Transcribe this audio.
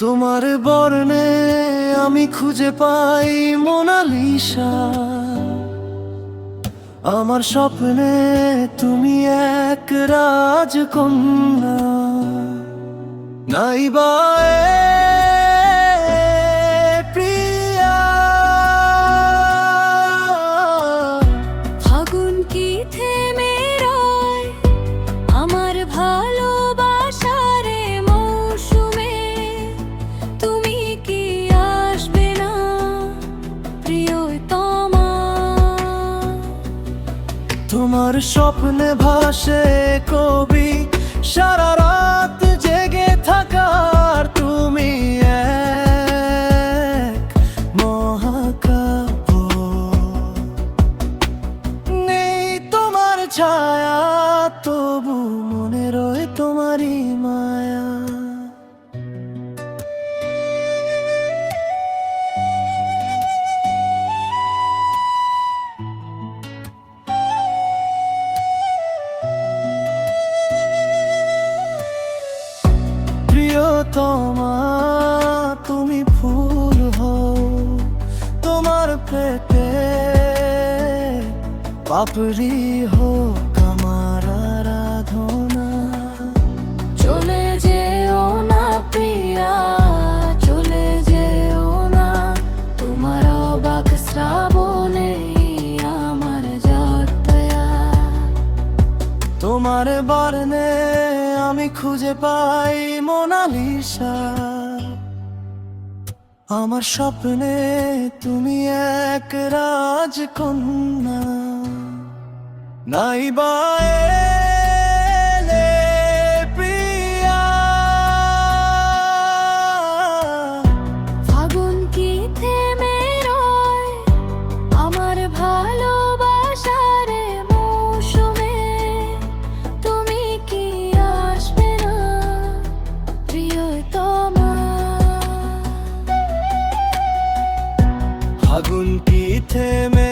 তোমার বর্ণে আমি খুঁজে পাই মোনালিসা, আমার স্বপ্নে তুমি এক রাজকন্যা। নাইবা প্রিয়া, ফাগুন কি থেমে রয় আমার ভালোবাসার মৌসুমে? তুমি কি আসবে না প্রিয়তমা? তোমার স্বপ্নে ভাসে কবি, সারা রাত জেগে থাকার তুমি এক মহাকাব্য। নেই তোমার ছায়া, তবু মনে রয়ে তোমারই মায়া। প্রিয়তমা তুমি ফুল হও, তোমার পেটে পাপড়ি হোক আমার আরাধনা। চলে যেও না প্রিয়া, চলে যেও না, তোমার অবাক শ্রাবণে আমার যাত্রা। তোমার বর্ণে আমি খুঁজে পাই মোনালিসা, আমার স্বপ্নে তুমি এক রাজকন্যা। নাইবা এলে প্রিয়া, ফাগুন কি থেমে রয় আমার ভালোবাসার মৌসুমে? তুমি কি আসবে না প্রিয়তমা? ফাগুন কি থেমে